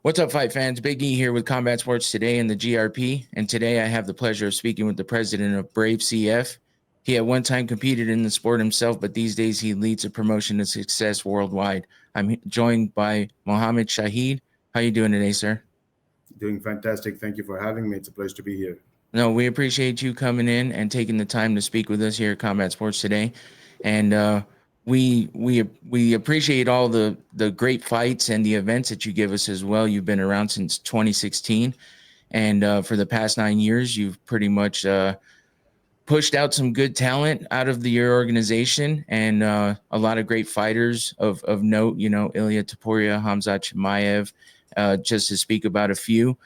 What's up, fight fans? Big E here with Combat Sports Today and the GRP. And today I have the pleasure of speaking with the president of Brave CF. He at one time competed in the sport himself, but these days he leads a promotion to success worldwide. I'm joined by Mohammed Shahid. How you doing today, sir? Doing fantastic. Thank you for having me. It's a pleasure to be here. No, we appreciate you coming in and taking the time to speak with us here at Combat Sports Today. And we appreciate all the great fights and the events that you give us as well. You've been around since 2016, and for the past 9 years, you've pretty much pushed out some good talent out of your organization, and a lot of great fighters of note. You know, Ilia, Topuria, Khamzat, Chimaev, just to speak about a few.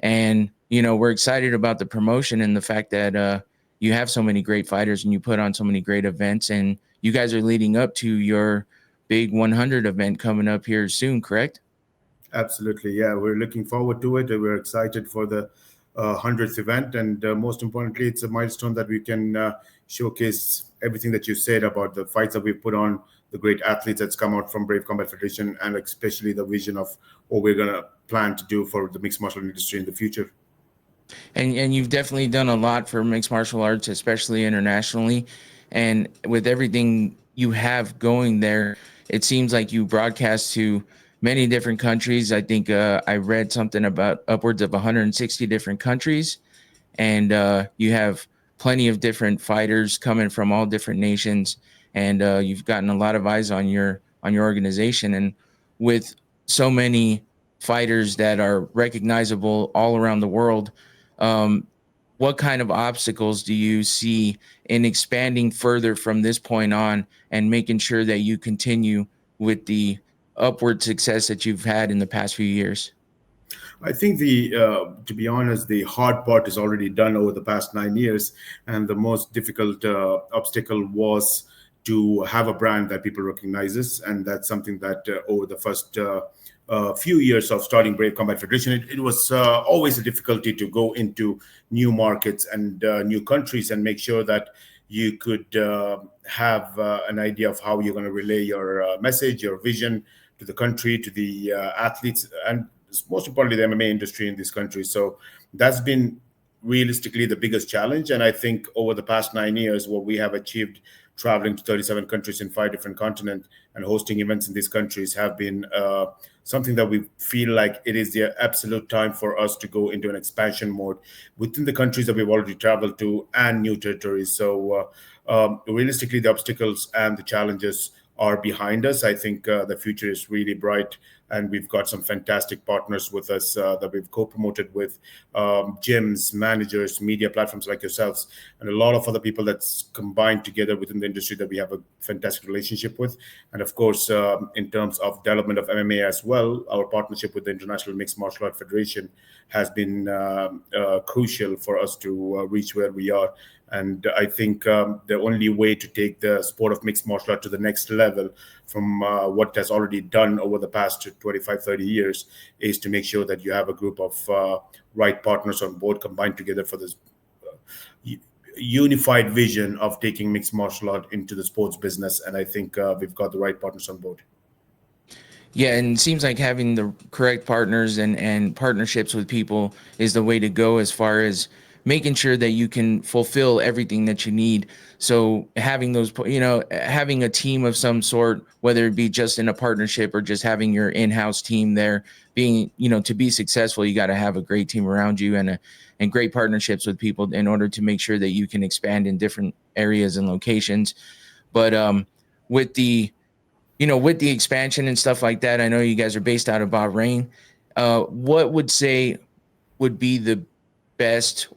And you know, we're excited about the promotion and the fact that you have so many great fighters and you put on so many great events, and you guys are leading up to your big 100 event coming up here soon, correct? Absolutely. Yeah, we're looking forward to it. We're excited for the 100th event. And most importantly, it's a milestone that we can showcase everything that you said about the fights that we've put on, the great athletes that's come out from Brave Combat Federation, and especially the vision of what we're going to plan to do for the mixed martial industry in the future. And you've definitely done a lot for mixed martial arts, especially internationally. And with everything you have going there, it seems like you broadcast to many different countries. I think I read something about upwards of 160 different countries. And you have plenty of different fighters coming from all different nations. And you've gotten a lot of eyes on your organization. And with so many fighters that are recognizable all around the world, what kind of obstacles do you see in expanding further from this point on and making sure that you continue with the upward success that you've had in the past few years? I think to be honest, the hard part is already done over the past 9 years, and the most difficult obstacle was to have a brand that people recognizes, and that's something that over the first few years of starting Brave Combat Federation, it was always a difficulty to go into new markets and new countries and make sure that you could have an idea of how you're going to relay your message, your vision to the country, to the athletes, and most importantly, the MMA industry in this country. So that's been realistically the biggest challenge. And I think over the past 9 years, what we have achieved traveling to 37 countries in 5 different continents and hosting events in these countries have been something that we feel like it is the absolute time for us to go into an expansion mode within the countries that we've already traveled to and new territories. So realistically, the obstacles and the challenges are behind us. I think the future is really bright, and we've got some fantastic partners with us that we've co-promoted with, gyms, managers, media platforms like yourselves, and a lot of other people that's combined together within the industry that we have a fantastic relationship with. And of course, in terms of development of MMA as well, our partnership with the International Mixed Martial Arts Federation has been crucial for us to reach where we are. And I think the only way to take the sport of mixed martial art to the next level from what has already done over the past 25, 30 years is to make sure that you have a group of right partners on board combined together for this unified vision of taking mixed martial art into the sports business. And I think we've got the right partners on board. Yeah, and it seems like having the correct partners and partnerships with people is the way to go as far as making sure that you can fulfill everything that you need. So having those, you know, having a team of some sort, whether it be just in a partnership or just having your in-house team there, being, you know, to be successful, you got to have a great team around you and great partnerships with people in order to make sure that you can expand in different areas and locations. But with the, you know, with the expansion and stuff like that, I know you guys are based out of Bahrain. What would be the best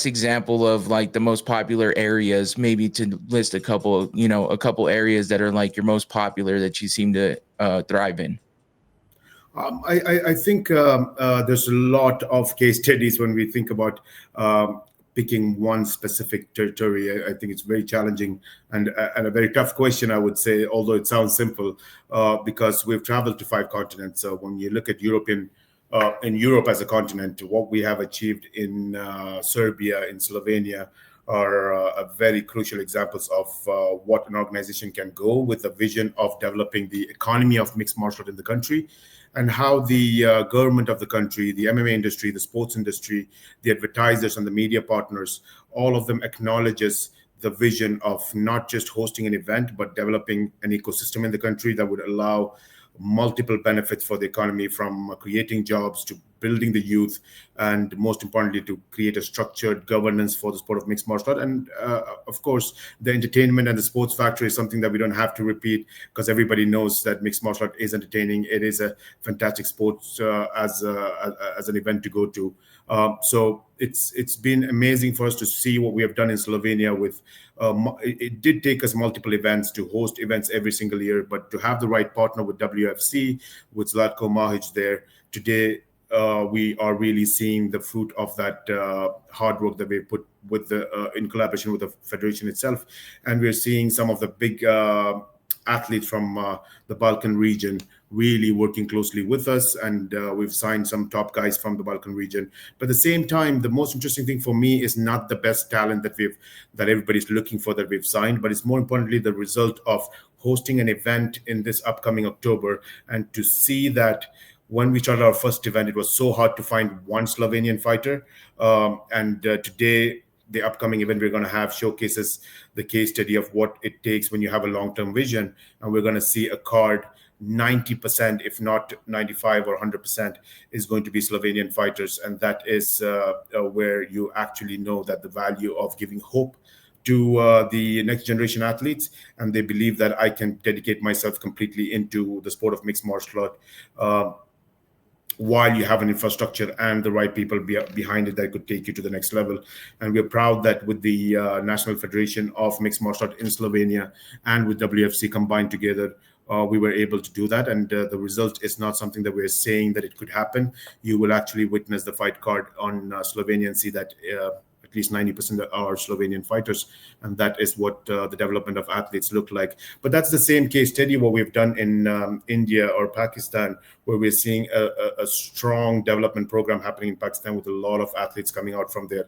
example of like the most popular areas, maybe to list a couple areas that are like your most popular that you seem to thrive in? I think there's a lot of case studies when we think about picking one specific territory. I think it's very challenging and a very tough question, I would say, although it sounds simple, because we've traveled to 5 continents. So when you look at in Europe as a continent, what we have achieved in Serbia, in Slovenia, are very crucial examples of what an organization can go with a vision of developing the economy of mixed martial art in the country, and how the government of the country, the MMA industry, the sports industry, the advertisers and the media partners, all of them acknowledges the vision of not just hosting an event, but developing an ecosystem in the country that would allow multiple benefits for the economy, from creating jobs to building the youth, and most importantly, to create a structured governance for the sport of mixed martial art. And of course, the entertainment and the sports factor is something that we don't have to repeat, because everybody knows that mixed martial art is entertaining. It is a fantastic sport as an event to go to. So it's been amazing for us to see what we have done in Slovenia. With it did take us multiple events to host events every single year, but to have the right partner with WFC, with Zlatko Mahic there today, we are really seeing the fruit of that hard work that we put with the in collaboration with the federation itself, and we're seeing some of the big athletes from the Balkan region really working closely with us, and we've signed some top guys from the Balkan region. But at the same time, the most interesting thing for me is not the best talent that everybody's looking for that we've signed, but it's more importantly the result of hosting an event in this upcoming October, and to see that when we started our first event, it was so hard to find one Slovenian fighter. And today, the upcoming event we're going to have showcases the case study of what it takes when you have a long-term vision. And we're going to see a card, 90%, if not 95 or 100%, is going to be Slovenian fighters. And that is where you actually know that the value of giving hope to the next generation athletes, and they believe that I can dedicate myself completely into the sport of mixed martial art, while you have an infrastructure and the right people behind it that could take you to the next level. And we're proud that with the National Federation of Mixed Martial Art in Slovenia and with WFC combined together, we were able to do that. And the result is not something that we're saying that it could happen. You will actually witness the fight card on Slovenia and see that at least 90% are Slovenian fighters, and that is what the development of athletes look like. But that's the same case study what we've done in India or Pakistan, where we're seeing a strong development program happening in Pakistan with a lot of athletes coming out from there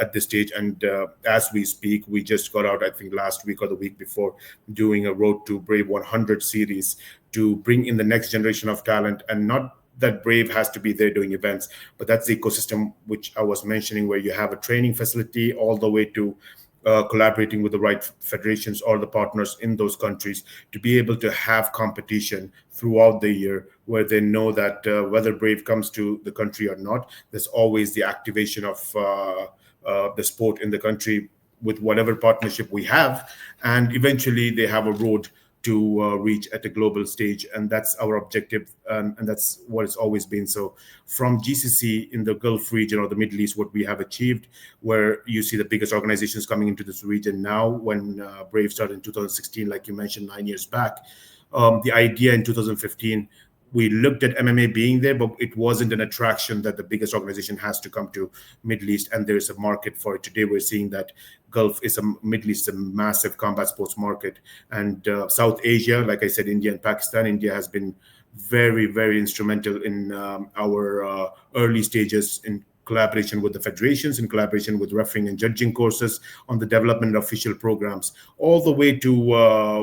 at this stage. And as we speak, we just got out, I think last week or the week before, doing a Road to Brave 100 series to bring in the next generation of talent, and not that Brave has to be there doing events, but that's the ecosystem which I was mentioning, where you have a training facility all the way to collaborating with the right federations or the partners in those countries to be able to have competition throughout the year, where they know that whether Brave comes to the country or not, there's always the activation of the sport in the country with whatever partnership we have, and eventually they have a road to reach at a global stage. And that's our objective, and that's what it's always been. So from GCC in the Gulf region or the Middle East, what we have achieved, where you see the biggest organizations coming into this region now, when Brave started in 2016, like you mentioned, 9 years back, the idea in 2015, we looked at MMA being there, but it wasn't an attraction that the biggest organization has to come to Middle East, and there's a market for it. Today, we're seeing that Gulf is Middle East, a massive combat sports market. And South Asia, like I said, India and Pakistan, India has been very, very instrumental in our early stages in collaboration with the federations, in collaboration with refereeing and judging courses on the development of official programs, all the way to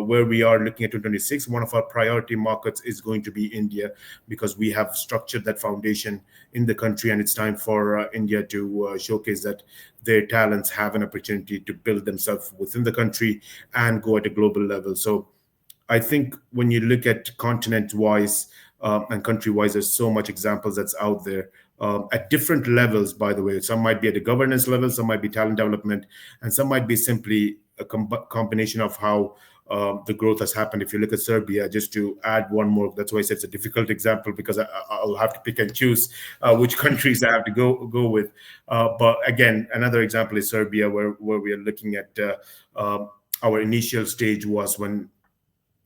where we are looking at 2026. One of our priority markets is going to be India, because we have structured that foundation in the country, and it's time for India to showcase that their talents have an opportunity to build themselves within the country and go at a global level. So I think when you look at continent-wise and country-wise, there's so much examples that's out there at different levels, by the way. Some might be at a governance level, some might be talent development, and some might be simply a combination of how the growth has happened. If you look at Serbia, just to add one more, that's why I said it's a difficult example, because I'll have to pick and choose which countries I have to go with. But again, another example is Serbia, where we are looking at our initial stage was when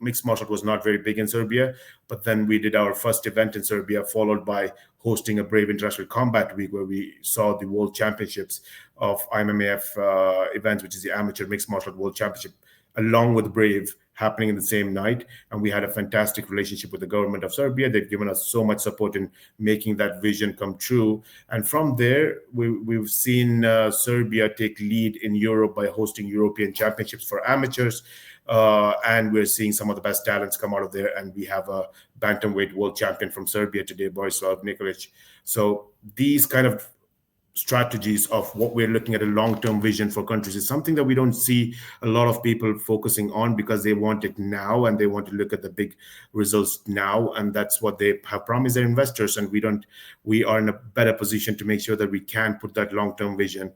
mixed martial art was not very big in Serbia, but then we did our first event in Serbia, followed by hosting a Brave International Combat Week, where we saw the World Championships of IMMAF events, which is the Amateur Mixed Martial Art World Championship, along with Brave happening in the same night. And we had a fantastic relationship with the government of Serbia. They've given us so much support in making that vision come true. And from there, we've seen Serbia take lead in Europe by hosting European championships for amateurs. And we're seeing some of the best talents come out of there. And we have a bantamweight world champion from Serbia today, Borislav Nikolic. So these kind of strategies of what we're looking at a long-term vision for countries is something that we don't see a lot of people focusing on, because they want it now and they want to look at the big results now, and that's what they have promised their investors. And we are in a better position to make sure that we can put that long-term vision,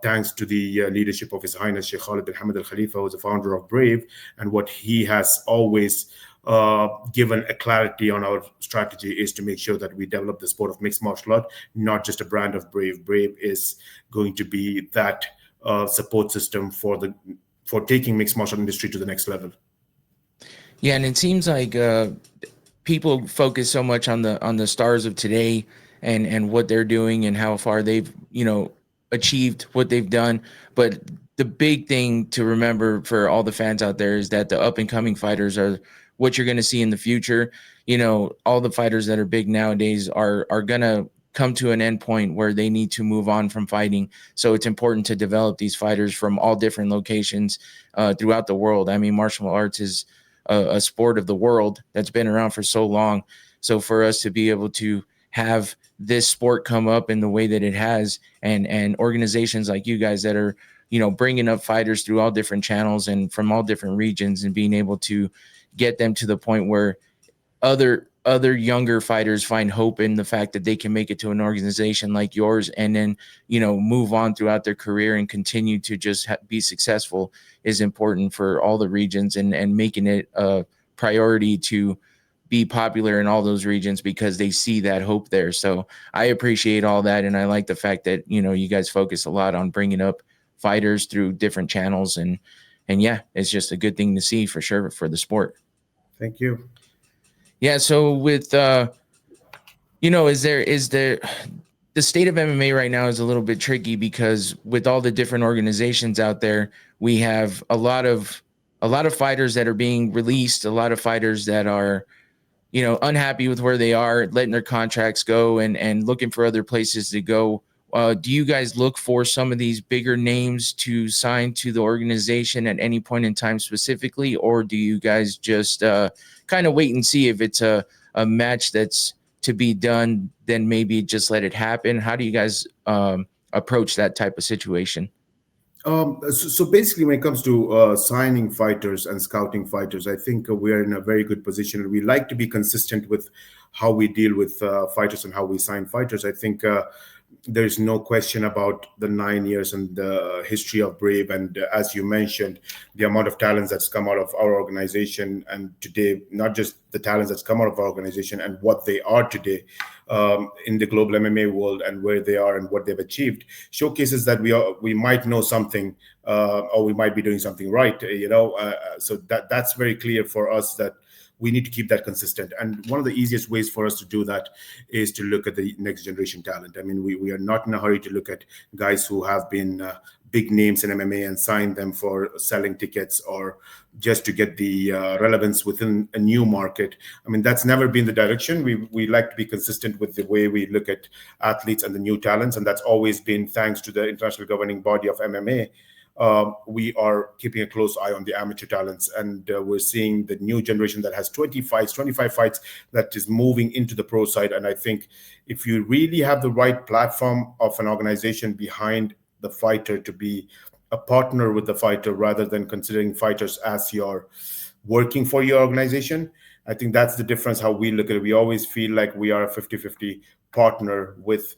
thanks to the leadership of His Highness Sheikh Khalid bin Hamad Al Khalifa, who's the founder of Brave, and what he has always given a clarity on our strategy is to make sure that we develop the sport of mixed martial art, not just a brand of Brave. Brave is going to be that support system for taking mixed martial industry to the next level. Yeah, and it seems like people focus so much on the stars of today and what they're doing and how far they've achieved what they've done, but the big thing to remember for all the fans out there is that the up and coming fighters are what you're going to see in the future. All the fighters that are big nowadays are going to come to an end point where they need to move on from fighting. So it's important to develop these fighters from all different locations throughout the world. I mean, martial arts is a sport of the world that's been around for so long. So for us to be able to have this sport come up in the way that it has, and organizations like you guys that are, bringing up fighters through all different channels and from all different regions, and being able to get them to the point where other younger fighters find hope in the fact that they can make it to an organization like yours, and then move on throughout their career and continue to just be successful, is important for all the regions, and making it a priority to be popular in all those regions because they see that hope there. So I appreciate all that, and I like the fact that you guys focus a lot on bringing up fighters through different channels, and yeah, it's just a good thing to see for sure for the sport. Thank you. Yeah. So with, is there the state of MMA right now is a little bit tricky, because with all the different organizations out there, we have a lot of fighters that are being released, a lot of fighters that are, unhappy with where they are, letting their contracts go and looking for other places to go. Do you guys look for some of these bigger names to sign to the organization at any point in time specifically, or do you guys just kind of wait and see if it's a match that's to be done, then maybe just let it happen? How do you guys approach that type of situation? So basically, when it comes to signing fighters and scouting fighters, I think we are in a very good position. We like to be consistent with how we deal with fighters and how we sign fighters. I think there's no question about the 9 years and the history of Brave. And as you mentioned, the amount of talents that's come out of our organization. And today, not just the talents that's come out of our organization and what they are today in the global MMA world, and where they are and what they've achieved, showcases that we might know something, or we might be doing something right. So that's very clear for us that we need to keep that consistent. And one of the easiest ways for us to do that is to look at the next generation talent. I mean, we are not in a hurry to look at guys who have been big names in MMA and sign them for selling tickets or just to get the relevance within a new market. I mean, that's never been the direction. We like to be consistent with the way we look at athletes and the new talents. And that's always been thanks to the international governing body of MMA. We are keeping a close eye on the amateur talents, and we're seeing the new generation that has 25 fights that is moving into the pro side. And I think if you really have the right platform of an organization behind the fighter to be a partner with the fighter rather than considering fighters as you're working for your organization, I think that's the difference how we look at it. We always feel like we are a 50-50 partner with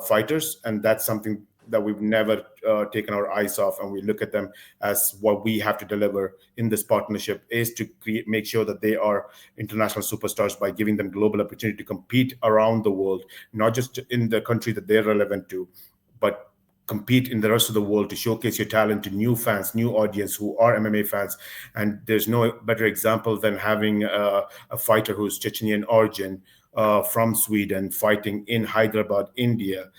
fighters, and that's something that we've never taken our eyes off, and we look at them as what we have to deliver in this partnership is to make sure that they are international superstars by giving them global opportunity to compete around the world, not just in the country that they're relevant to, but compete in the rest of the world to showcase your talent to new fans, new audience who are MMA fans. And there's no better example than having a fighter who's Chechenyan origin from Sweden fighting in Hyderabad, India.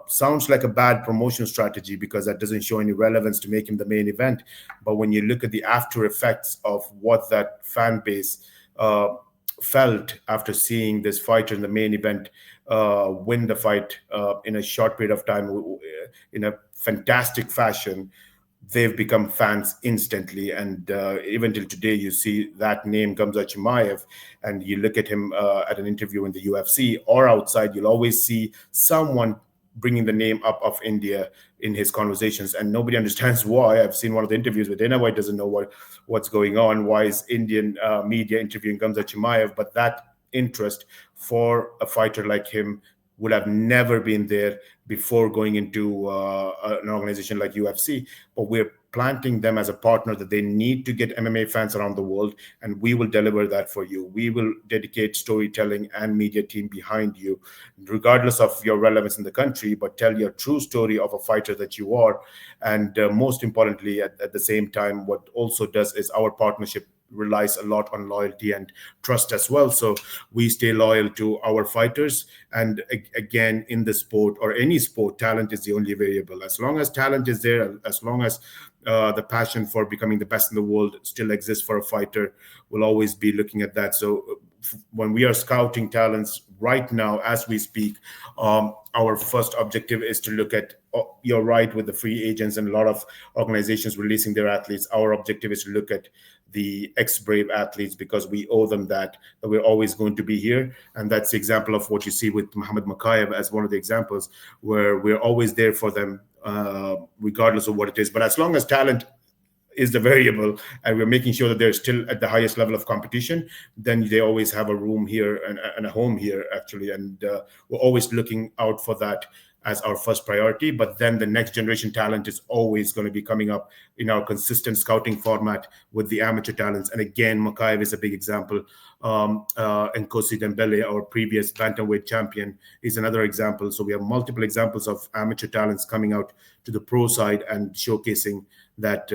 Sounds like a bad promotion strategy because that doesn't show any relevance to make him the main event. But when you look at the after effects of what that fan base felt after seeing this fighter in the main event win the fight in a short period of time in a fantastic fashion, they've become fans instantly. And even till today, you see that name, Khamzat Chimaev, and you look at him at an interview in the UFC or outside, you'll always see someone bringing the name up of India in his conversations, and nobody understands why. I've seen one of the interviews with Dana White doesn't know what's going on. Why is Indian media interviewing Khamzat Chimaev? But that interest for a fighter like him would have never been there before going into an organization like UFC. But we're planting them as a partner that they need to get MMA fans around the world, and we will deliver that for you. We will dedicate storytelling and media team behind you, regardless of your relevance in the country, but tell your true story of a fighter that you are. And most importantly, at the same time, what also does is our partnership relies a lot on loyalty and trust as well. So we stay loyal to our fighters. And again, in the sport or any sport, talent is the only variable. As long as talent is there, as long as the passion for becoming the best in the world still exists for a fighter, we'll always be looking at that. So when we are scouting talents right now, as we speak, our first objective is to look at, you're right, with the free agents and a lot of organizations releasing their athletes. Our objective is to look at the ex-Brave athletes because we owe them that we're always going to be here. And that's the example of what you see with Muhammad Mokaev as one of the examples where we're always there for them, regardless of what it is. But as long as talent is the variable and we're making sure that they're still at the highest level of competition, then they always have a room here and a home here, actually. And we're always looking out for that as our first priority. But then the next generation talent is always going to be coming up in our consistent scouting format with the amateur talents. And again, Mokaev is a big example. And Kosi Dembele, our previous bantamweight champion, is another example. So we have multiple examples of amateur talents coming out to the pro side and showcasing that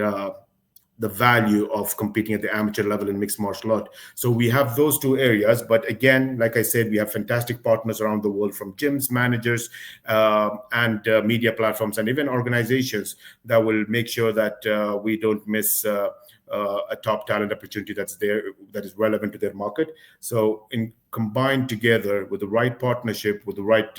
the value of competing at the amateur level in mixed martial art. So we have those two areas. But again, like I said, we have fantastic partners around the world, from gyms, managers, and media platforms, and even organizations that will make sure that we don't miss a top talent opportunity that's there, that is relevant to their market. So in combined together with the right partnership, with the right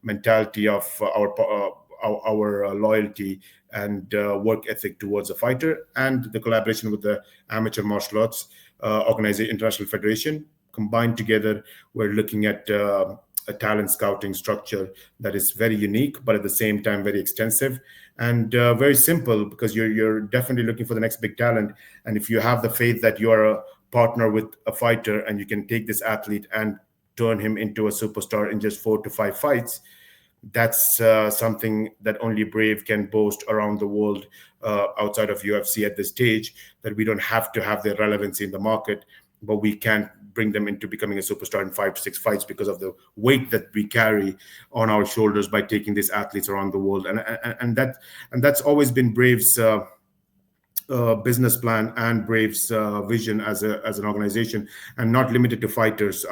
mentality of our loyalty and work ethic towards a fighter, and the collaboration with the Amateur Martial Arts Organization, International Federation, combined together, we're looking at a talent scouting structure that is very unique, but at the same time very extensive and very simple, because you're definitely looking for the next big talent. And if you have the faith that you're a partner with a fighter and you can take this athlete and turn him into a superstar in just 4 to 5 fights, that's something that only Brave can boast around the world outside of UFC at this stage, that we don't have to have their relevancy in the market, but we can bring them into becoming a superstar in 5 to 6 fights because of the weight that we carry on our shoulders by taking these athletes around the world. And that's always been Brave's business plan and Brave's vision as an organization, and not limited to fighters.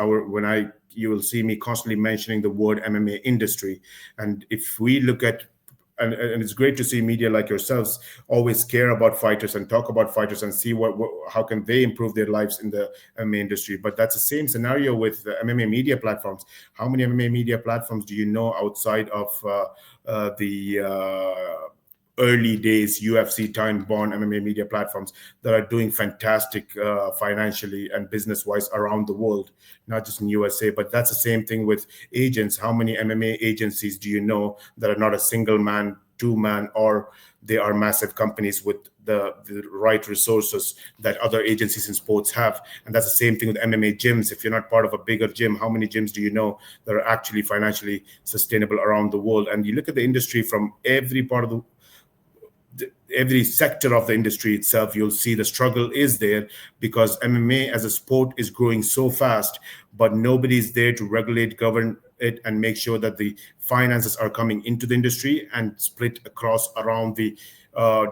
You will see me constantly mentioning the word MMA industry. And if we look at, and it's great to see media like yourselves always care about fighters and talk about fighters and see how can they improve their lives in the MMA industry. But that's the same scenario with the MMA media platforms. How many MMA media platforms do you know outside of the early days UFC time-born MMA media platforms that are doing fantastic financially and business-wise around the world, not just in USA? But that's the same thing with agents. How many MMA agencies do you know that are not a single man, 2-man, or they are massive companies with the right resources that other agencies in sports have? And that's the same thing with MMA gyms. If you're not part of a bigger gym, how many gyms do you know that are actually financially sustainable around the world? And you look at the industry from every sector of the industry itself, you'll see the struggle is there, because MMA as a sport is growing so fast, but nobody's there to regulate, govern it, and make sure that the finances are coming into the industry and split around the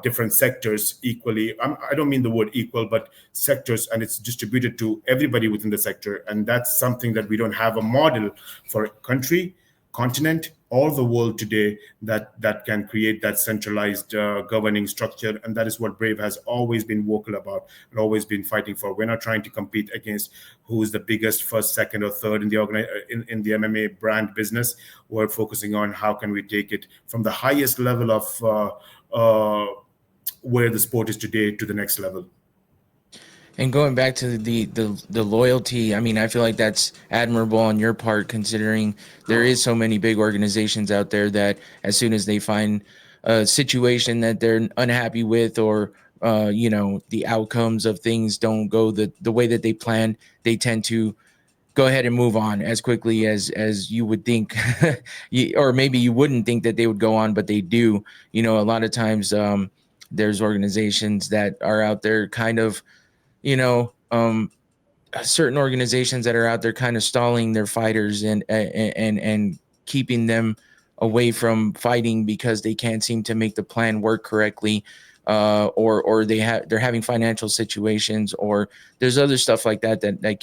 different sectors equally. I don't mean the word equal, but sectors, and it's distributed to everybody within the sector. And that's something that we don't have a model for country, continent, or the world today that can create that centralized governing structure. And that is what Brave has always been vocal about and always been fighting for. We're not trying to compete against who is the biggest first, second, or third in the in the MMA brand business. We're focusing on how can we take it from the highest level of where the sport is today to the next level. And going back to the loyalty, I mean, I feel like that's admirable on your part, considering there is so many big organizations out there that as soon as they find a situation that they're unhappy with, or the outcomes of things don't go the way that they planned, they tend to go ahead and move on as quickly as you would think, or maybe you wouldn't think that they would go on, but they do. A lot of times, there's organizations that are out there kind of, you know, certain organizations that are out there kind of stalling their fighters and keeping them away from fighting because they can't seem to make the plan work correctly, or they're having financial situations, or there's other stuff like that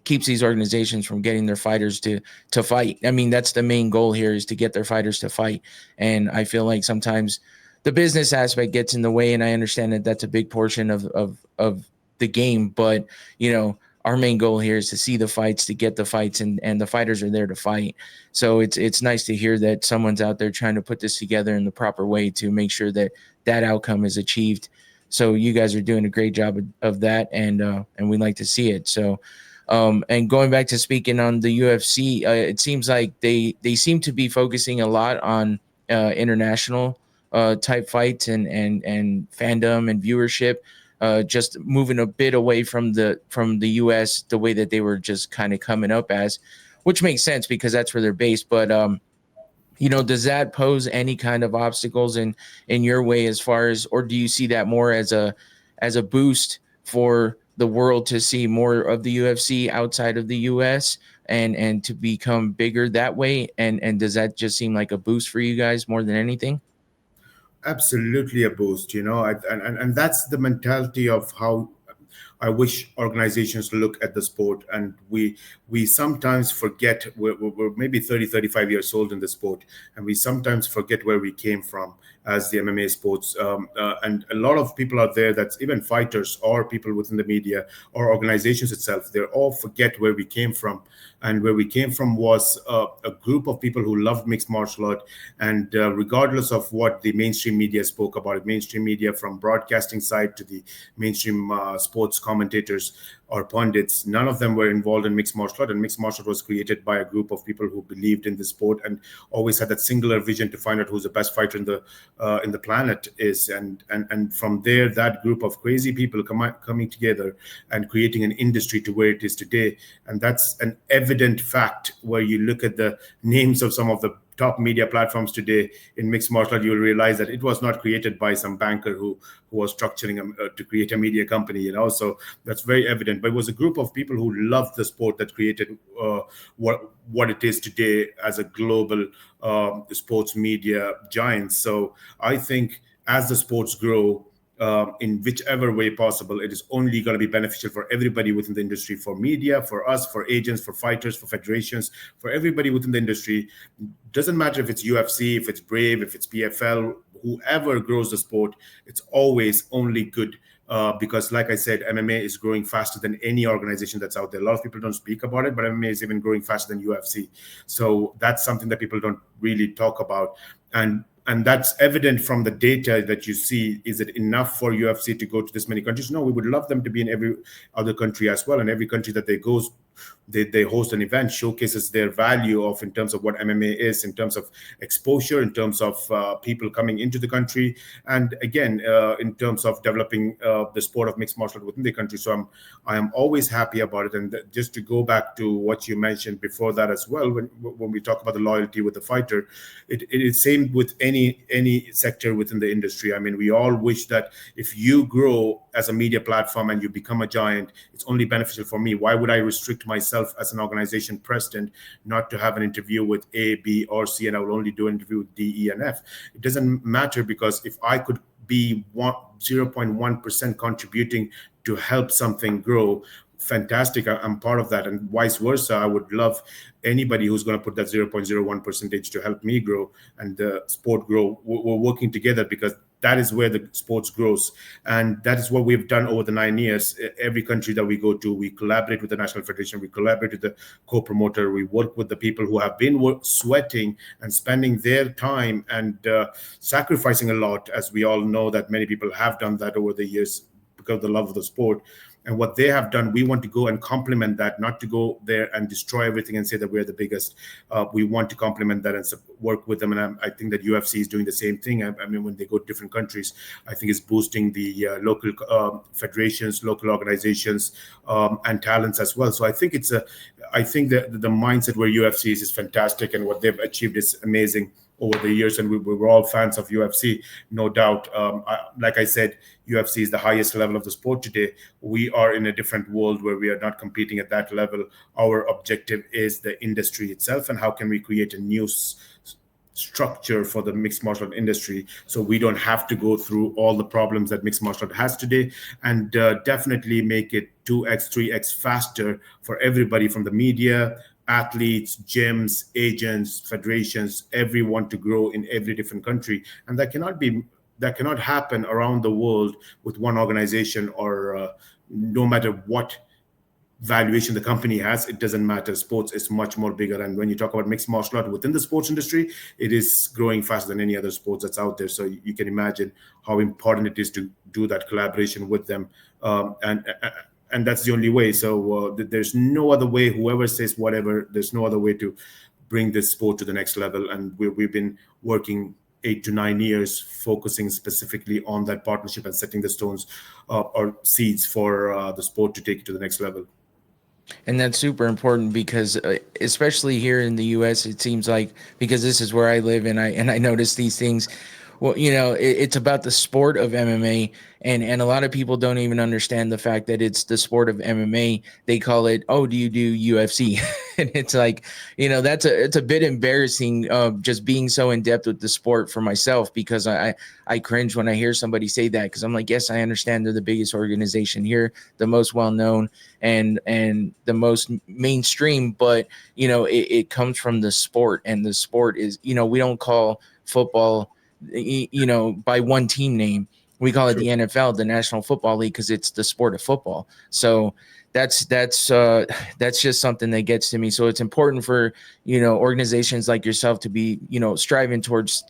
keeps these organizations from getting their fighters to fight. I mean, that's the main goal here, is to get their fighters to fight. And I feel like sometimes the business aspect gets in the way, and I understand that that's a big portion of the game. But our main goal here is to see the fights, to get the fights, and the fighters are there to fight. So it's nice to hear that someone's out there trying to put this together in the proper way to make sure that that outcome is achieved. So you guys are doing a great job of that, and we like to see it. So. And going back to speaking on the UFC, it seems like they seem to be focusing a lot on international type fights and fandom and viewership, just moving a bit away from the US, the way that they were just kind of coming up as, which makes sense because that's where they're based. But does that pose any kind of obstacles in your way, as far as, or do you see that more as a boost for the world to see more of the UFC outside of the US and to become bigger that way? And does that just seem like a boost for you guys more than anything? Absolutely a boost, and that's the mentality of how I wish organizations look at the sport. And we sometimes forget, we're maybe 30, 35 years old in the sport, and we sometimes forget where we came from as the MMA sports. And a lot of people out there, that's even fighters or people within the media or organizations itself, they all forget where we came from. And where we came from was a group of people who loved mixed martial art. And regardless of what the mainstream media spoke about it, mainstream media from broadcasting side to the mainstream sports commentators or pundits, none of them were involved in mixed martial art. And mixed martial art was created by a group of people who believed in the sport and always had that singular vision to find out who's the best fighter in the planet is. And from there, that group of crazy people coming together and creating an industry to where it is today. And that's an evident fact where you look at the names of some of the top media platforms today in mixed martial art, you'll realize that it was not created by some banker who was structuring to create a media company, So that's very evident. But it was a group of people who loved the sport that created what it is today as a global sports media giant. So I think as the sports grow, in whichever way possible, it is only going to be beneficial for everybody within the industry, for media, for us, for agents, for fighters, for federations, for everybody within the industry. Doesn't matter if it's UFC, if it's Brave, if it's PFL, whoever grows the sport, it's always only good. Because like I said, MMA is growing faster than any organization that's out there. A lot of people don't speak about it, but MMA is even growing faster than UFC. So that's something that people don't really talk about. And that's evident from the data that you see. Is it enough for UFC to go to this many countries? No, we would love them to be in every other country as well. And every country that they go, they host an event, showcases their value of in terms of what MMA is, in terms of exposure, in terms of people coming into the country, and again, in terms of developing the sport of mixed martial art within the country. So I am always happy about it. And just to go back to what you mentioned before that as well, when we talk about the loyalty with the fighter, it is same with any sector within the industry. I mean, we all wish that if you grow as a media platform and you become a giant, it's only beneficial for me. Why would I restrict myself as an organization president not to have an interview with A, B, or C, and I will only do an interview with D, E, and F? It doesn't matter, because if I could be 0.1% contributing to help something grow, fantastic. I'm part of that, and vice versa. I would love anybody who's going to put that 0.01 percentage to help me grow and the sport grow. We're working together because that is where the sports grows, and that is what we've done over the 9 years. Every country that we go to, we collaborate with the national federation, we collaborate with the co-promoter, we work with the people who have been sweating and spending their time and sacrificing a lot, as we all know that many people have done that over the years because of the love of the sport. And what they have done, we want to go and complement that, not to go there and destroy everything and say that we're the biggest. We want to complement that and work with them. And I think that UFC is doing the same thing. I mean, when they go to different countries, I think it's boosting the local federations, local organizations, and talents as well. So I think I think that the mindset where UFC is fantastic, and what they've achieved is amazing over the years, and we're all fans of UFC, no doubt. Like I said, UFC is the highest level of the sport today. We are in a different world where we are not competing at that level. Our objective is the industry itself, and how can we create a new structure for the mixed martial art industry, so we don't have to go through all the problems that mixed martial art has today, and definitely make it 2x, 3x faster for everybody, from the media, athletes, gyms, agents, federations, everyone to grow in every different country. And that cannot happen around the world with one organization, or no matter what valuation the company has, it doesn't matter. Sports is much more bigger. And when you talk about mixed martial art within the sports industry, it is growing faster than any other sports that's out there. So you can imagine how important it is to do that collaboration with them. And that's the only way. So there's no other way. Whoever says whatever, there's no other way to bring this sport to the next level. And we've been working 8 to 9 years, focusing specifically on that partnership and setting the stones or seeds for the sport to take it to the next level. And that's super important because, especially here in the U.S., it seems like, because this is where I live, and I notice these things. Well, it's about the sport of MMA, and a lot of people don't even understand the fact that it's the sport of MMA. They call it, oh, do you do UFC? And it's like, it's a bit embarrassing, just being so in depth with the sport for myself, because I cringe when I hear somebody say that, because I'm like, yes, I understand they're the biggest organization here, the most well known, and the most mainstream, but it comes from the sport, and the sport is, we don't call football by one team name. We call it the NFL, the National Football League, because it's the sport of football. So that's just something that gets to me. So it's important for organizations like yourself to be striving towards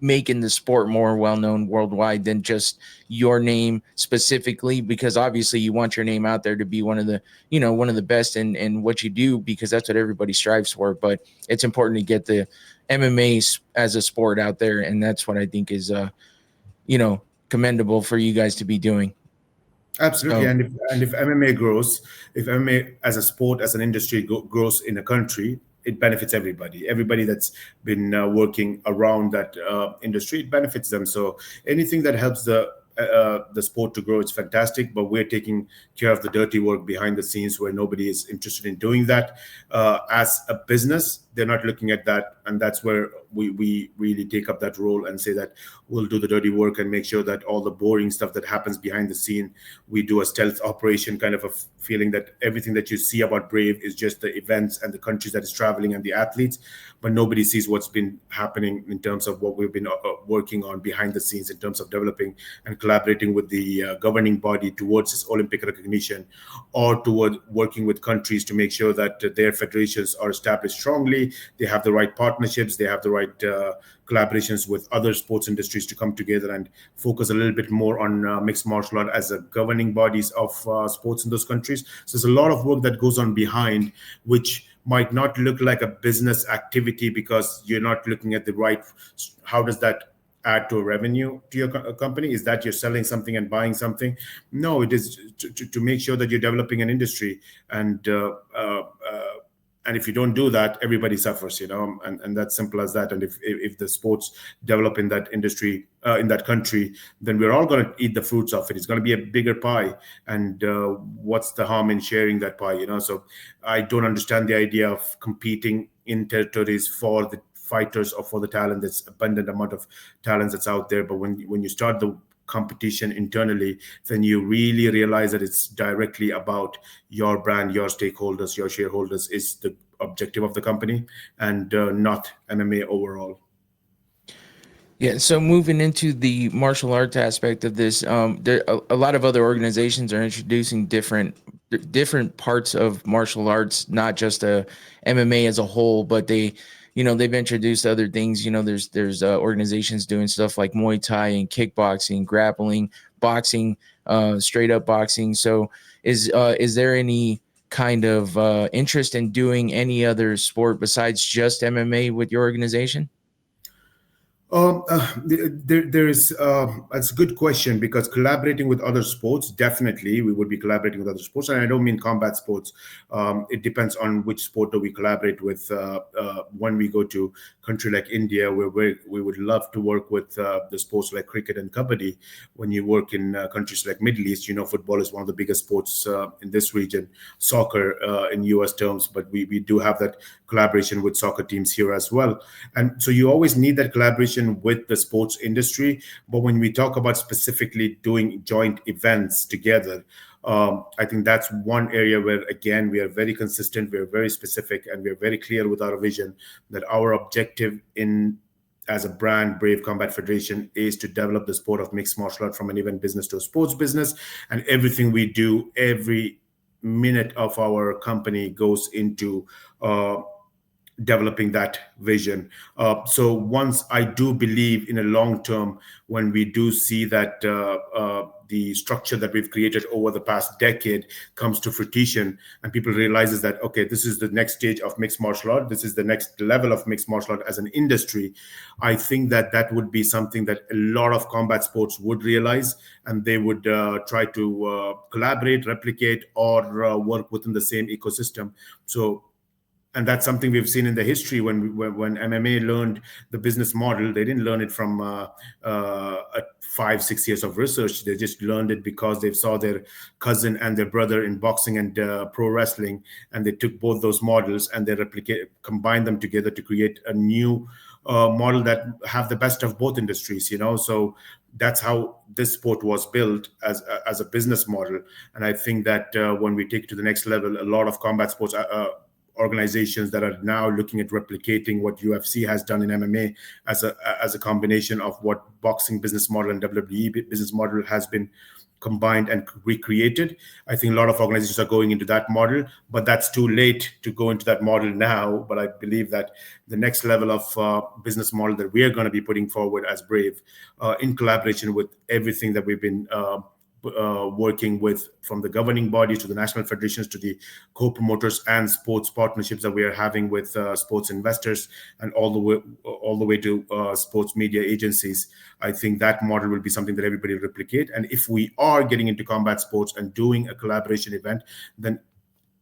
making the sport more well-known worldwide than just your name specifically, because obviously you want your name out there to be one of the best in what you do, because that's what everybody strives for. But it's important to get the MMA as a sport out there, and that's what I think is commendable for you guys to be doing. Absolutely. And if MMA grows, if MMA as a sport, as an industry grows in a country, it benefits everybody that's been working around that industry. It benefits them. So anything that helps the sport to grow, it's fantastic. But we're taking care of the dirty work behind the scenes, where nobody is interested in doing that. As a business, they're not looking at that, and that's where we really take up that role and say that we'll do the dirty work and make sure that all the boring stuff that happens behind the scene, we do a stealth operation, kind of a feeling that everything that you see about Brave is just the events and the countries that is traveling and the athletes, but nobody sees what's been happening in terms of what we've been working on behind the scenes, in terms of developing and collaborating with the governing body towards this Olympic recognition, or toward working with countries to make sure that their federations are established strongly. They have the right partnerships, they have the right collaborations with other sports industries to come together and focus a little bit more on mixed martial art as a governing bodies of sports in those countries. So there's a lot of work that goes on behind, which might not look like a business activity, because you're not looking at the right, how does that add to a revenue to your company? Is that you're selling something and buying something? No, it is to make sure that you're developing an industry, and if you don't do that, everybody suffers, and that's simple as that. And if the sports develop in that industry, in that country, then we're all going to eat the fruits of it. It's going to be a bigger pie, and what's the harm in sharing that pie? So I don't understand the idea of competing in territories for the fighters or for the talent. There's abundant amount of talent that's out there, but when you start the competition internally, then you really realize that it's directly about your brand, your stakeholders, your shareholders is the objective of the company, and not MMA overall. Yeah, so moving into the martial arts aspect of this, there a lot of other organizations are introducing different parts of martial arts, not just MMA as a whole, but they've introduced other things. There's organizations doing stuff like Muay Thai and kickboxing, grappling, boxing, straight up boxing. So is there any kind of interest in doing any other sport besides just MMA with your organization? There is, that's a good question, because collaborating with other sports, definitely we would be collaborating with other sports. And I don't mean combat sports. It depends on which sport do we collaborate with. When we go to country like India, where we would love to work with the sports like cricket and kabaddi. When you work in countries like Middle East, football is one of the biggest sports in this region, soccer in US terms, but we do have that collaboration with soccer teams here as well. And so you always need that collaboration with the sports industry. But when we talk about specifically doing joint events together, I think that's one area where, again, we are very consistent, we are very specific, and we are very clear with our vision that our objective as a brand, Brave Combat Federation, is to develop the sport of mixed martial art from an event business to a sports business. And everything we do, every minute of our company goes into developing that vision. So once I do believe in a long term, when we do see that the structure that we've created over the past decade comes to fruition, and people realizes that, okay, this is the next stage of mixed martial art, this is the next level of mixed martial art as an industry, I think that would be something that a lot of combat sports would realize, and they would try to collaborate, replicate, or work within the same ecosystem. And that's something we've seen in the history. When MMA learned the business model, they didn't learn it from 5-6 years of research. They just learned it because they saw their cousin and their brother in boxing and pro wrestling, and they took both those models and they combined them together to create a new model that have the best of both industries. So that's how this sport was built as a business model. And I think that when we take it to the next level, a lot of combat sports organizations that are now looking at replicating what UFC has done in MMA as a combination of what boxing business model and WWE business model has been combined and recreated. I think a lot of organizations are going into that model, but that's too late to go into that model now. But I believe that the next level of business model that we are going to be putting forward as Brave, in collaboration with everything that we've been working with, from the governing bodies to the national federations to the co-promoters and sports partnerships that we are having with sports investors, and all the way to sports media agencies. I think that model will be something that everybody will replicate. And if we are getting into combat sports and doing a collaboration event, then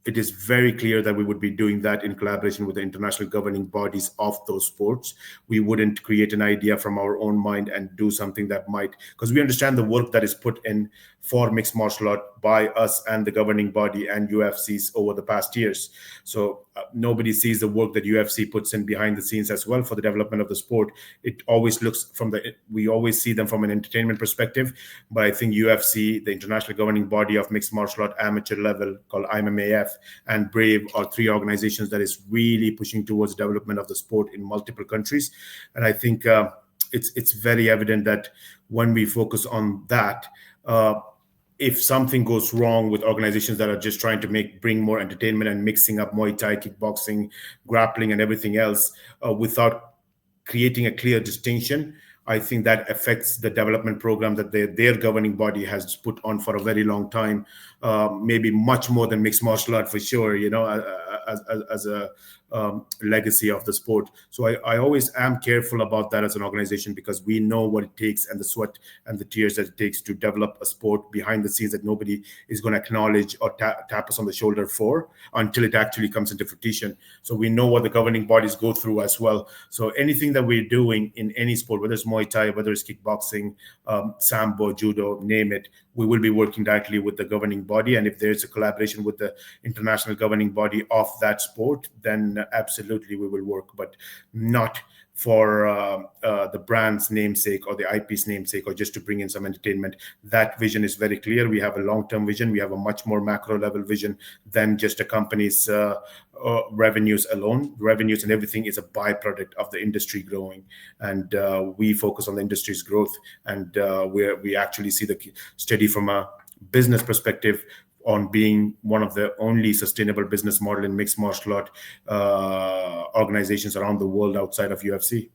it is very clear that we would be doing that in collaboration with the international governing bodies of those sports. We wouldn't create an idea from our own mind and do something that might, because we understand the work that is put in for mixed martial art by us and the governing body and UFCs over the past years. So nobody sees the work that UFC puts in behind the scenes as well for the development of the sport. It always looks we always see them from an entertainment perspective, but I think UFC, the international governing body of mixed martial art amateur level called IMMAF, and Brave are three organizations that is really pushing towards the development of the sport in multiple countries. And I think it's very evident that when we focus on that, if something goes wrong with organizations that are just trying to bring more entertainment and mixing up Muay Thai, kickboxing, grappling, and everything else without creating a clear distinction, I think that affects the development program that their governing body has put on for a very long time, maybe much more than mixed martial art for sure, as a legacy of the sport. So I always am careful about that as an organization, because we know what it takes and the sweat and the tears that it takes to develop a sport behind the scenes that nobody is going to acknowledge or tap us on the shoulder for until it actually comes into fruition. So we know what the governing bodies go through as well. So anything that we're doing in any sport, whether it's Muay Thai, whether it's kickboxing, Sambo, judo, name it, we will be working directly with the governing body. And if there's a collaboration with the international governing body of that sport, then absolutely we will work, but not for the brand's namesake or the IP's namesake, or just to bring in some entertainment. That vision is very clear. We have a long-term vision. We have a much more macro level vision than just a company's revenues alone. Revenues and everything is a byproduct of the industry growing, and we focus on the industry's growth, and we actually see the study from a business perspective on being one of the only sustainable business model in mixed martial art organizations around the world outside of UFC.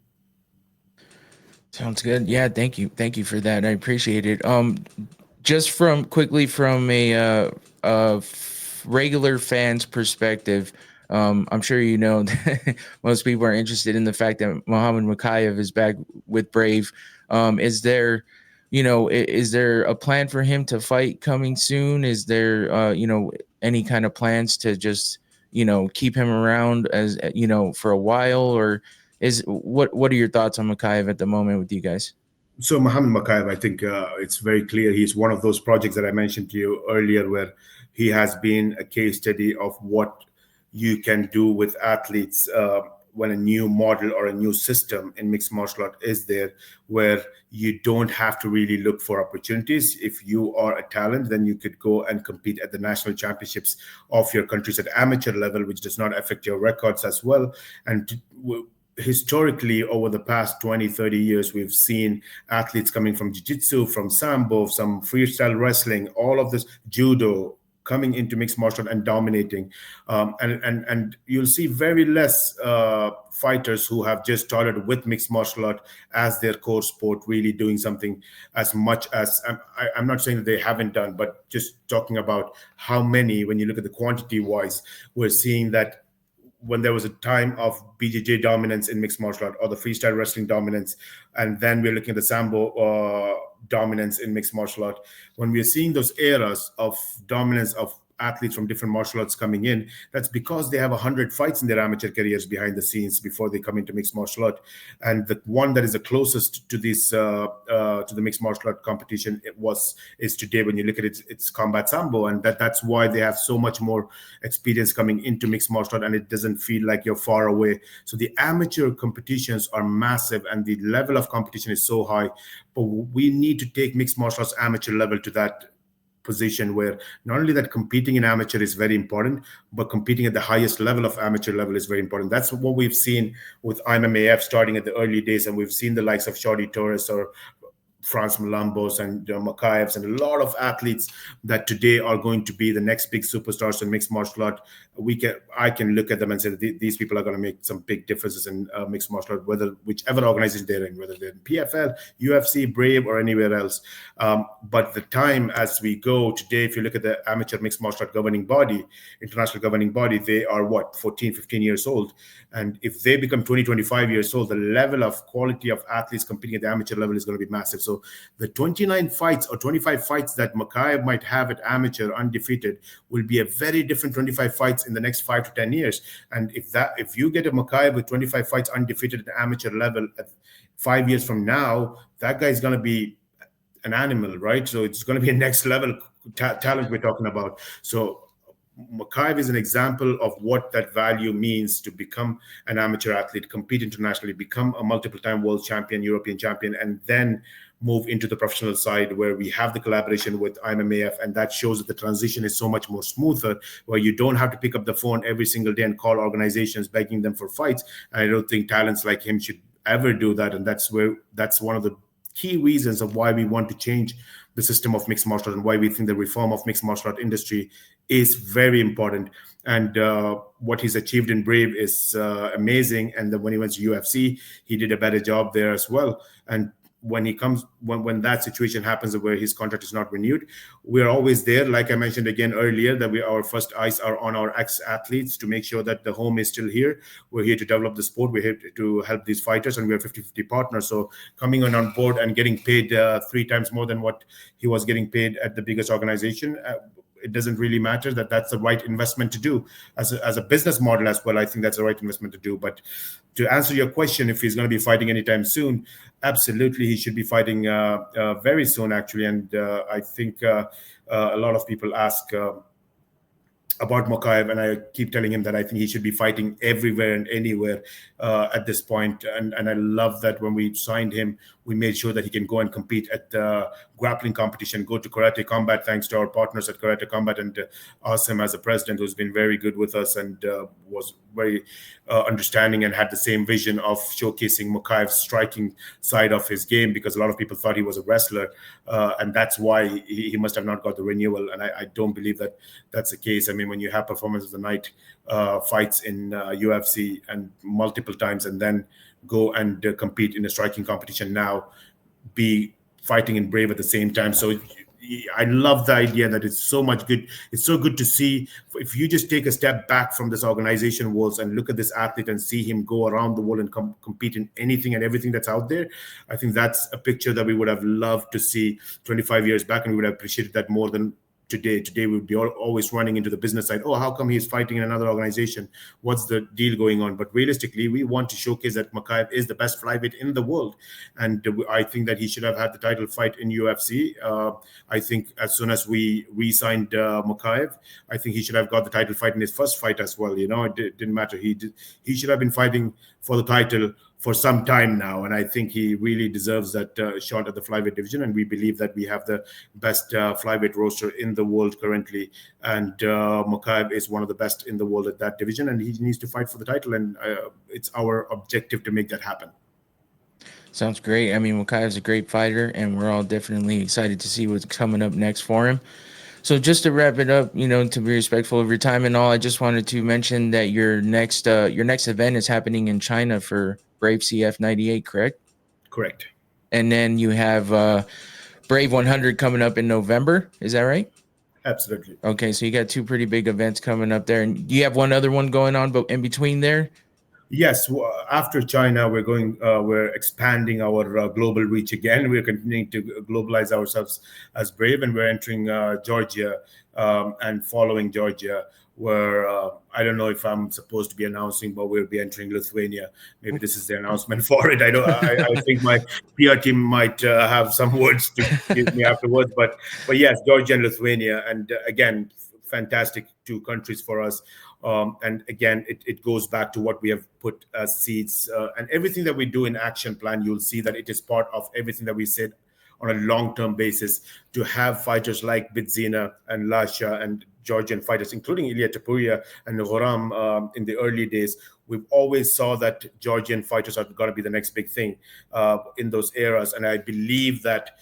Sounds good. Yeah, thank you for that. I appreciate it. Just from a regular fan's perspective, I'm sure you know that most people are interested in the fact that Muhammad Mokaev is back with Brave. Is there, is there a plan for him to fight coming soon? Is there, any kind of plans to just, keep him around as, for a while, or what are your thoughts on Mokaev at the moment with you guys? So Mohammed Mokaev, I think it's very clear he's one of those projects that I mentioned to you earlier, where he has been a case study of what you can do with athletes when a new model or a new system in mixed martial art is there, where you don't have to really look for opportunities. If you are a talent, then you could go and compete at the national championships of your countries at amateur level, which does not affect your records as well. And historically, over the past 20, 30 years, we've seen athletes coming from jiu-jitsu, from sambo, some freestyle wrestling, all of this, judo, coming into mixed martial art and dominating. And you'll see very less fighters who have just started with mixed martial art as their core sport, really doing something as much as, I'm not saying that they haven't done, but just talking about how many, when you look at the quantity wise, we're seeing that when there was a time of BJJ dominance in mixed martial art, or the freestyle wrestling dominance, and then we're looking at the sambo dominance in mixed martial art. When we're seeing those eras of dominance of athletes from different martial arts coming in, that's because they have 100 fights in their amateur careers behind the scenes before they come into mixed martial art. And the one that is the closest to this to the mixed martial art competition is today. When you look at it, it's combat sambo, and that's why they have so much more experience coming into mixed martial art, and it doesn't feel like you're far away. So the amateur competitions are massive, and the level of competition is so high, but we need to take mixed martial arts amateur level to that position where not only that competing in amateur is very important, but competing at the highest level of amateur level is very important. That's what we've seen with IMMAF starting at the early days, and we've seen the likes of Shorty Torres or Franz Malambos and Mokaevs and a lot of athletes that today are going to be the next big superstars in mixed martial art. I can look at them and say that these people are going to make some big differences in mixed martial art, whichever organization they're in, whether they're in PFL, UFC, Brave, or anywhere else. But the time as we go today, if you look at the amateur mixed martial art governing body, international governing body, they are 14, 15 years old. And if they become 20, 25 years old, the level of quality of athletes competing at the amateur level is going to be massive. So the 29 fights or 25 fights that Mokaev might have at amateur undefeated will be a very different 25 fights in the next 5 to 10 years. And if you get a Mokaev with 25 fights undefeated at the amateur level at 5 years from now, that guy is going to be an animal, right? So it's going to be a next level talent we're talking about. So Mokaev is an example of what that value means to become an amateur athlete, compete internationally, become a multiple-time world champion, European champion, and then move into the professional side where we have the collaboration with IMMAF, and that shows that the transition is so much more smoother, where you don't have to pick up the phone every single day and call organizations begging them for fights. And I don't think talents like him should ever do that, and that's one of the key reasons of why we want to change the system of mixed martial art and why we think the reform of mixed martial art industry is very important. And what he's achieved in Brave is amazing. And then when he went to UFC, he did a better job there as well. And when that situation happens where his contract is not renewed, we're always there. Like I mentioned again earlier, that our first eyes are on our ex-athletes to make sure that the home is still here. We're here to develop the sport. We're here to help these fighters, and we're 50-50 partners. So coming on board and getting paid 3 times more than what he was getting paid at the biggest organization, it doesn't really matter. That's the right investment to do as a business model as well. I think that's the right investment to do. But to answer your question, if he's going to be fighting anytime soon, absolutely, he should be fighting very soon, actually. And I think a lot of people ask about Mokaev, and I keep telling him that I think he should be fighting everywhere and anywhere at this point. And I love that when we signed him, we made sure that he can go and compete at the grappling competition, go to Karate Combat, thanks to our partners at Karate Combat, and Asim as a president who's been very good with us and was very understanding and had the same vision of showcasing Mokaev's striking side of his game, because a lot of people thought he was a wrestler, and that's why he must have not got the renewal. And I don't believe that that's the case. I mean, when you have performance of the night fights in UFC and multiple times, and then go and compete in a striking competition now, be fighting in Brave at the same time. So I love the idea that it's so much good. It's so good to see. If you just take a step back from this organization walls and look at this athlete and see him go around the world and compete in anything and everything that's out there, I think that's a picture that we would have loved to see 25 years back, and we would have appreciated that more than today. Today, we would be always running into the business side. Oh, how come he's fighting in another organization? What's the deal going on? But realistically, we want to showcase that Mokaev is the best flyweight in the world. And I think that he should have had the title fight in UFC. I think as soon as we re-signed Mokaev, I think he should have got the title fight in his first fight as well. You know, it didn't matter. He should have been fighting for the title for some time now, and I think he really deserves that shot at the flyweight division. And we believe that we have the best flyweight roster in the world currently, and Mokaev is one of the best in the world at that division, and he needs to fight for the title, and it's our objective to make that happen. Sounds great. I mean, Mokaev's a great fighter, and we're all definitely excited to see what's coming up next for him. So just to wrap it up, you know, to be respectful of your time and all, I just wanted to mention that your next event is happening in China for Brave CF 98, correct? Correct. And then you have Brave 100 coming up in November. Is that right? Absolutely. Okay, so you got two pretty big events coming up there. And do you have one other one going on but in between there? Yes, after China, we're expanding our global reach again. We're continuing to globalize ourselves as Brave, and we're entering Georgia, and following Georgia, where I don't know if I'm supposed to be announcing, but we'll be entering Lithuania. Maybe this is the announcement for it. I think my PR team might have some words to give me afterwards, but yes, Georgia and Lithuania, and again, fantastic two countries for us. And again, it goes back to what we have put as seeds, and everything that we do in action plan. You'll see that it is part of everything that we said on a long-term basis, to have fighters like Bidzina and Lasha and Georgian fighters, including Ilia, Topuria, and Ghoram in the early days. We've always saw that Georgian fighters are going to be the next big thing in those eras. And I believe that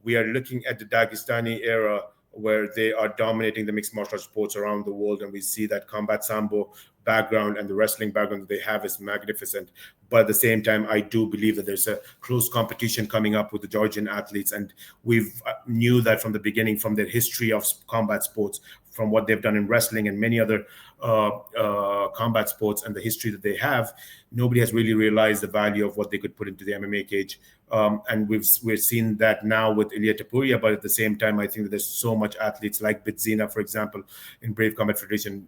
we are looking at the Dagestani era, where they are dominating the mixed martial sports around the world. And we see that combat sambo background and the wrestling background that they have is magnificent. But at the same time, I do believe that there's a close competition coming up with the Georgian athletes. And we've knew that from the beginning, from their history of combat sports, from what they've done in wrestling and many other combat sports, and the history that they have, nobody has really realized the value of what they could put into the MMA cage. And we're seeing that now with Ilia Topuria, but at the same time, I think that there's so much athletes like Bidzina, for example, in Brave Combat Federation,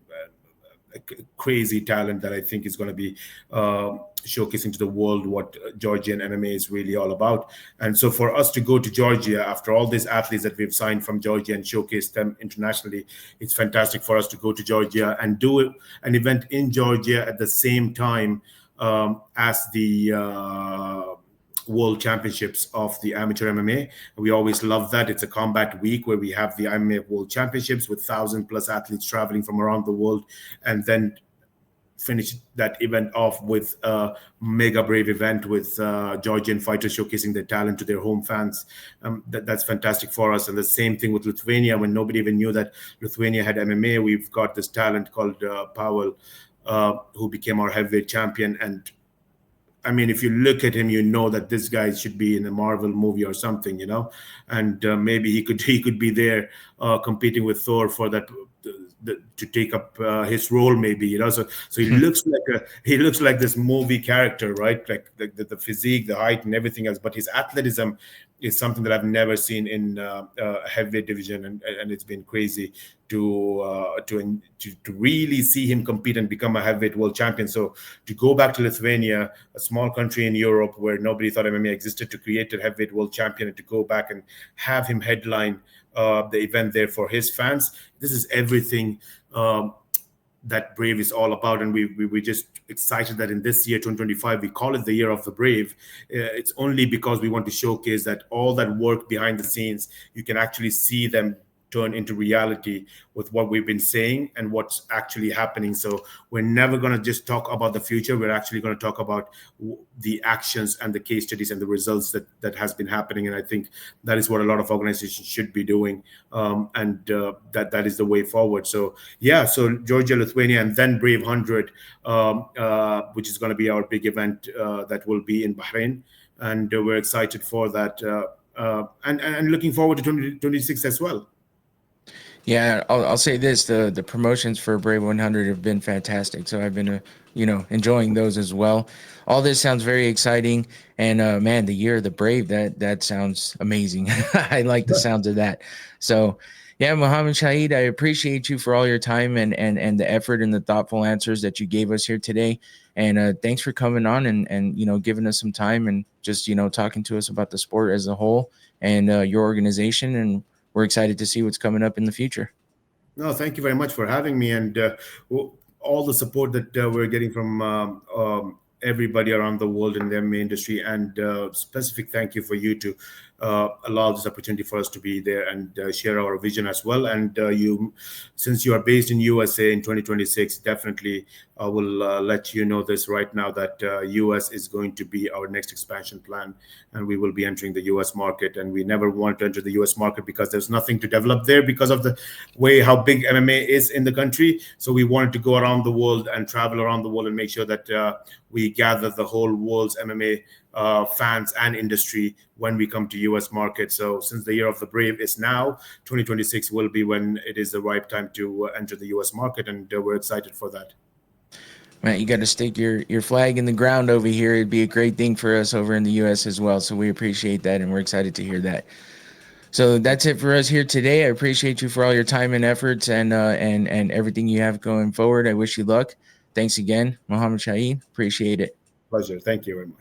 crazy talent that I think is going to be showcasing to the world what Georgian MMA is really all about. And so for us to go to Georgia after all these athletes that we've signed from Georgia and showcase them internationally, it's fantastic for us to go to Georgia and do an event in Georgia at the same time as the World Championships of the amateur MMA. We always love that. It's a combat week where we have the MMA World Championships with 1,000+ athletes traveling from around the world, and then finish that event off with a mega Brave event with Georgian fighters showcasing their talent to their home fans. That's fantastic for us. And the same thing with Lithuania, when nobody even knew that Lithuania had MMA. We've got this talent called Pavel, who became our heavyweight champion. And I mean, if you look at him, you know that this guy should be in a Marvel movie or something, you know, and maybe he could be there competing with Thor for that to take up his role, maybe, you know. So he looks like this movie character, right? Like the physique, the height, and everything else. But his athleticism is something that I've never seen in a heavyweight division, and it's been crazy to really see him compete and become a heavyweight world champion. So to go back to Lithuania, a small country in Europe where nobody thought MMA existed, to create a heavyweight world champion and to go back and have him headline the event there for his fans, this is everything um, that Brave is all about. And we're just excited that in this year, 2025, we call it the year of the Brave. It's only because we want to showcase that all that work behind the scenes, you can actually see them turn into reality with what we've been saying and what's actually happening. So we're never going to just talk about the future. We're actually going to talk about the actions and the case studies and the results that has been happening. And I think that is what a lot of organizations should be doing, and that is the way forward. So yeah, so Georgia, Lithuania, and then Brave 100, which is going to be our big event that will be in Bahrain, and we're excited for that, and looking forward to 2026 as well. Yeah, I'll say this: the promotions for Brave 100 have been fantastic. So I've been, enjoying those as well. All this sounds very exciting, and man, the year of the Brave, that sounds amazing. I like the sounds of that. So, yeah, Mohammed Shahid, I appreciate you for all your time and the effort and the thoughtful answers that you gave us here today. And thanks for coming on and giving us some time and just talking to us about the sport as a whole and your organization. And we're excited to see what's coming up in the future. No, thank you very much for having me, and all the support that we're getting from everybody around the world in the MMA industry. And specific thank you for you to allow this opportunity for us to be there and share our vision as well. And since you are based in USA in 2026, definitely I will let you know this right now that US is going to be our next expansion plan, and we will be entering the US market. And we never want to enter the US market because there's nothing to develop there because of the way how big MMA is in the country. So we wanted to go around the world and travel around the world and make sure that we gather the whole world's MMA fans and industry when we come to US market. So since the year of the Brave is now, 2026 will be when it is the right time to enter the US market, and we're excited for that. Man, you got to stick your flag in the ground over here. It'd be a great thing for us over in the US as well. So we appreciate that, and we're excited to hear that. So that's it for us here today. I appreciate you for all your time and efforts and everything you have going forward. I wish you luck. Thanks again, Mohammed Shahid. Appreciate it. Pleasure. Thank you very much.